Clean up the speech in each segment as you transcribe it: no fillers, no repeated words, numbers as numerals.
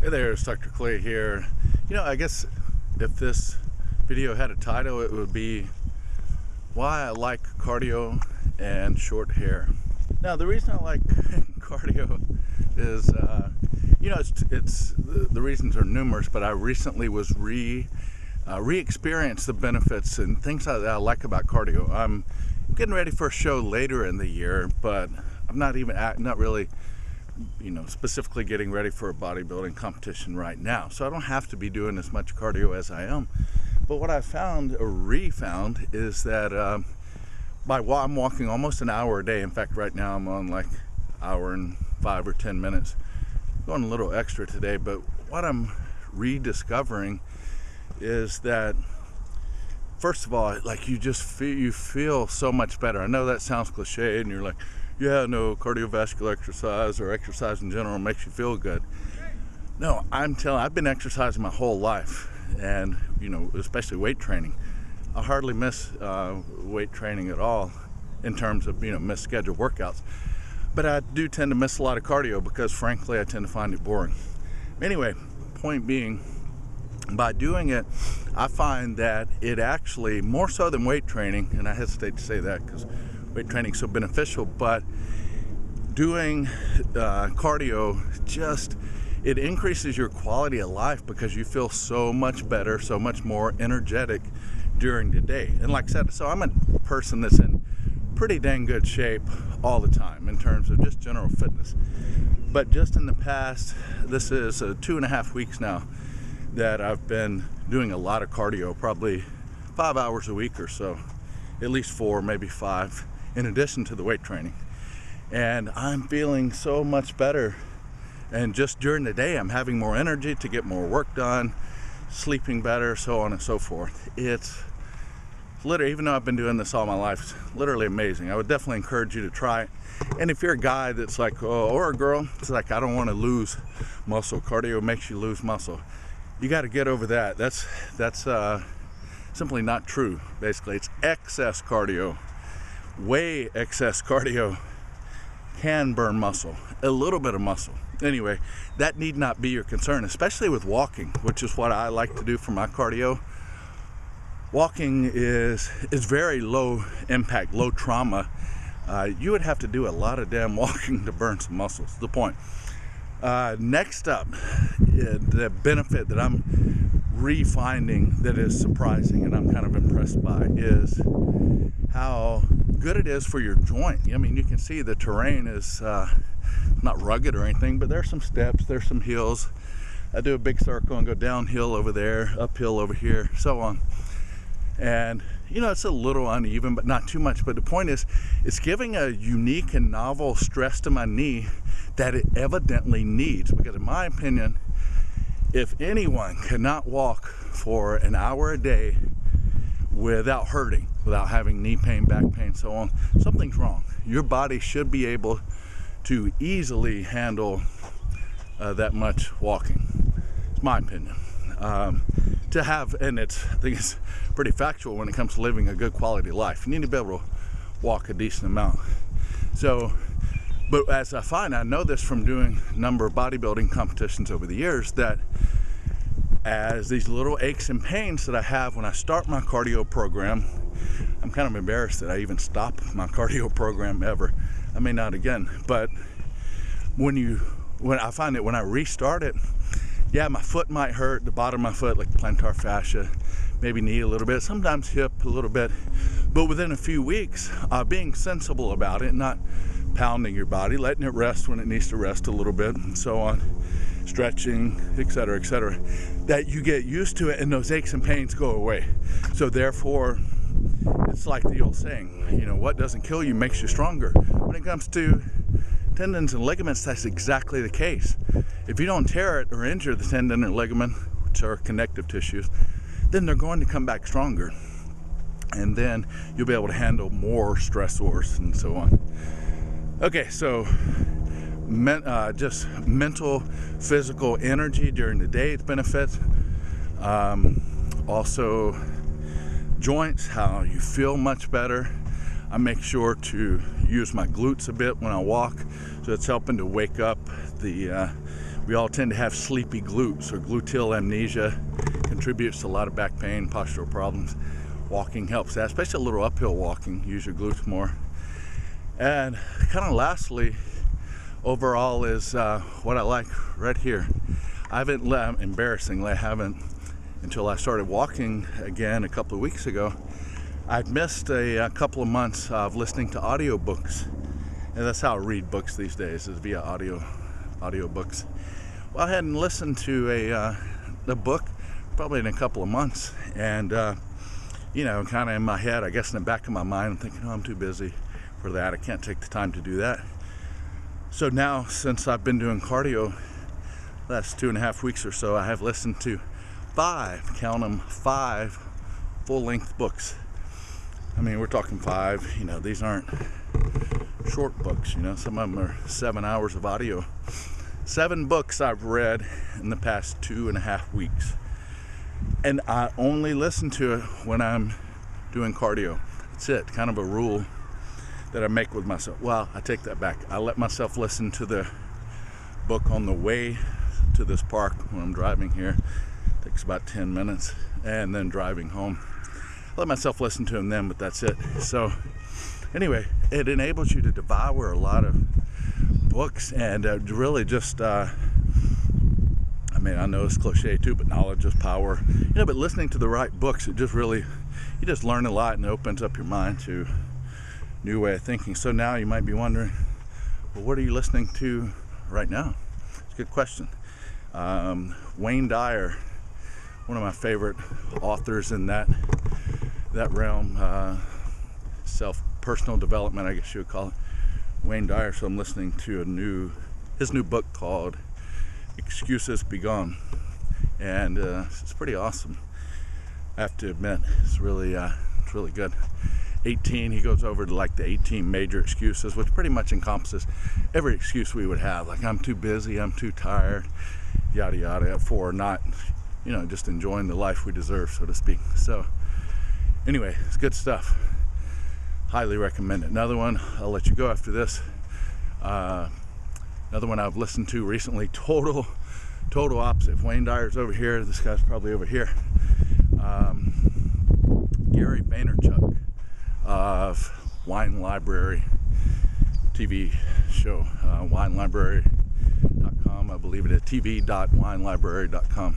Hey there, it's Dr. Clay here. I guess if this video had a title, it would be Why I Like Cardio and Short Hair. Now, the reason I like cardio is, the reasons are numerous, but I recently was re-experienced the benefits and things that I like about cardio. I'm getting ready for a show later in the year, but I'm not really specifically getting ready for a bodybuilding competition right now, so I don't have to be doing as much cardio as I am. But what I found or re-found is that I'm walking almost an hour a day. In fact, right now I'm on like hour and 5 or 10 minutes, going a little extra today. But what I'm rediscovering is that, first of all, like you feel so much better. I know that sounds cliche, and you're like, yeah, no, cardiovascular exercise or exercise in general makes you feel good. No, I've been exercising my whole life, and especially weight training. I hardly miss weight training at all in terms of miss scheduled workouts, but I do tend to miss a lot of cardio because, frankly, I tend to find it boring. Anyway, point being, by doing it, I find that it actually, more so than weight training, and I hesitate to say that because weight training is so beneficial, but doing cardio it increases your quality of life because you feel so much better, so much more energetic during the day. And like I said, so I'm a person that's in pretty dang good shape all the time in terms of just general fitness. But just in the past, this is 2.5 weeks now that I've been doing a lot of cardio, probably 5 hours a week or so, at least 4, maybe 5, in addition to the weight training. And I'm feeling so much better. And just during the day, I'm having more energy to get more work done, sleeping better, so on and so forth. It's literally, even though I've been doing this all my life, it's literally amazing. I would definitely encourage you to try it. And if you're a guy that's like, or a girl, it's like, I don't want to lose muscle. Cardio makes you lose muscle. You got to get over that. That's simply not true. Basically, it's excess cardio. Way excess cardio can burn muscle, a little bit of muscle. Anyway, that need not be your concern, especially with walking, which is what I like to do for my cardio. Walking is very low impact, low trauma. You would have to do a lot of damn walking to burn some muscles. The point. Next up, the benefit that I'm re-finding that is surprising and I'm kind of impressed by is how good it is for your joint. I mean, you can see the terrain is not rugged or anything, but there's some steps, there's some hills. I do a big circle and go downhill over there, uphill over here, so on. And it's a little uneven, but not too much. But the point is, it's giving a unique and novel stress to my knee that it evidently needs. Because in my opinion, if anyone cannot walk for an hour a day without hurting, without having knee pain, back pain, so on, something's wrong. Your body should be able to easily handle that much walking. It's my opinion. I think it's pretty factual when it comes to living a good quality life. You need to be able to walk a decent amount. So, but as I know this from doing a number of bodybuilding competitions over the years, that as these little aches and pains that I have when I start my cardio program, I'm kind of embarrassed that I even stop my cardio program ever. I may not again, but when I find it when I restart it, yeah, my foot might hurt, the bottom of my foot, like plantar fascia, maybe knee a little bit, sometimes hip a little bit. But within a few weeks, being sensible about it, not pounding your body, letting it rest when it needs to rest a little bit, and so on, stretching, etc., that you get used to it and those aches and pains go away. So therefore, it's like the old saying, what doesn't kill you makes you stronger. When it comes to tendons and ligaments, that's exactly the case. If you don't tear it or injure the tendon or ligament, which are connective tissues, then they're going to come back stronger. And then you'll be able to handle more stressors and so on. Okay, so just mental, physical energy during the day, its benefits. Also, joints, how you feel much better. I make sure to use my glutes a bit when I walk, so it's helping to wake up the We all tend to have sleepy glutes, or gluteal amnesia. Contributes to a lot of back pain, postural problems. Walking helps that, especially a little uphill walking. Use your glutes more. And kind of lastly, overall is what I like right here. Embarrassingly, I haven't, until I started walking again a couple of weeks ago, I've missed a couple of months of listening to audiobooks. And that's how I read books these days, is via audiobooks. Well, I hadn't listened to a book probably in a couple of months. And, kind of in my head, I guess in the back of my mind, I'm thinking, oh, I'm too busy for that. I can't take the time to do that. So now, since I've been doing cardio the last 2.5 weeks or so, I have listened to 5 full-length books. I mean, we're talking 5, these aren't short books, some of them are 7 hours of audio. 7 books I've read in the past 2.5 weeks. And I only listen to it when I'm doing cardio. That's it, kind of a rule that I make with myself. Well, I take that back. I let myself listen to the book on the way to this park when I'm driving here. It takes about 10 minutes, and then driving home. I let myself listen to them then, but that's it. So anyway, it enables you to devour a lot of books and really just, I know it's cliche too, but knowledge is power. But listening to the right books, it just really, you just learn a lot, and it opens up your mind to a new way of thinking. So now you might be wondering, well, what are you listening to right now? It's a good question. Wayne Dyer, one of my favorite authors in that realm, personal development, I guess you would call it. Wayne Dyer. So I'm listening to his new book called Excuses Be Gone, and it's pretty awesome. I have to admit, it's really good. 18, he goes over to like the 18 major excuses, which pretty much encompasses every excuse we would have, like I'm too busy, I'm too tired, yada yada, for not, just enjoying the life we deserve, so to speak. So anyway, it's good stuff. Highly recommend it. Another one, I'll let you go after this. Another one I've listened to recently, total opposite. If Wayne Dyer's over here, this guy's probably over here. Gary Vaynerchuk of Wine Library TV show, winelibrary.com, I believe it is, tv.winelibrary.com.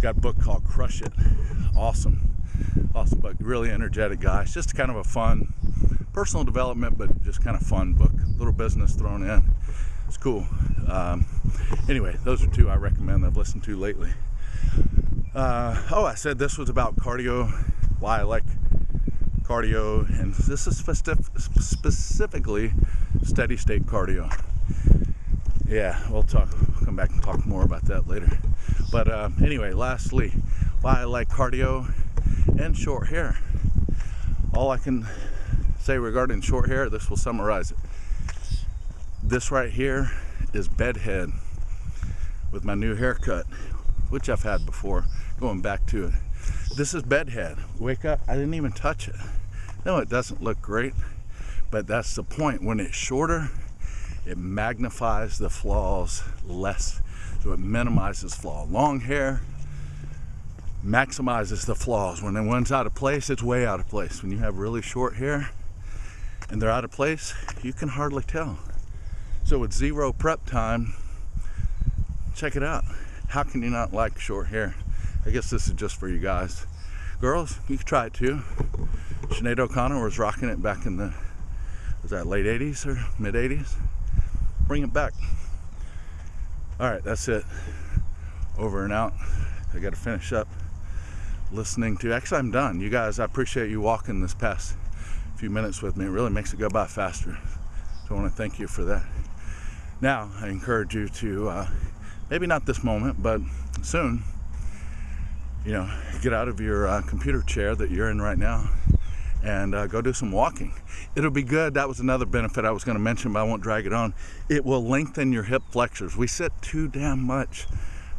Got a book called Crush It. Awesome book, really energetic guy. It's just kind of a fun, personal development, but just kind of fun book. Little business thrown in. It's cool. Anyway, those are 2 I recommend that I've listened to lately. I said this was about cardio, why I like cardio, and this is specifically steady state cardio. Yeah, we'll come back and talk more about that later. But anyway, lastly, why I like cardio and short hair. All I can say regarding short hair, this will summarize it. This right here is bedhead with my new haircut, which I've had before, going back to it. This is bedhead. Wake up, I didn't even touch it. No, it doesn't look great, but that's the point. When it's shorter, it magnifies the flaws less, so it minimizes flaw. Long hair maximizes the flaws. When one's out of place, it's way out of place. When you have really short hair and they're out of place, you can hardly tell. So with 0 prep time, check it out. How can you not like short hair? I guess this is just for you guys. Girls, you can try it too. Sinead O'Connor was rocking it back in the, was that late 80s or mid 80s? Bring it back. All right, that's it. Over and out. I got to finish up listening to, actually I'm done. You guys, I appreciate you walking this past few minutes with me. It really makes it go by faster. So I want to thank you for that. Now, I encourage you to, maybe not this moment, but soon, get out of your computer chair that you're in right now and go do some walking. It'll be good. That was another benefit I was going to mention, but I won't drag it on. It will lengthen your hip flexors. We sit too damn much.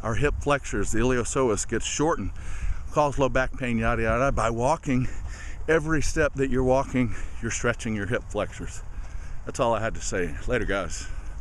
Our hip flexors, the iliopsoas, gets shortened, cause low back pain, yada yada. By walking, every step that you're walking, you're stretching your hip flexors. That's all I had to say. Later, guys.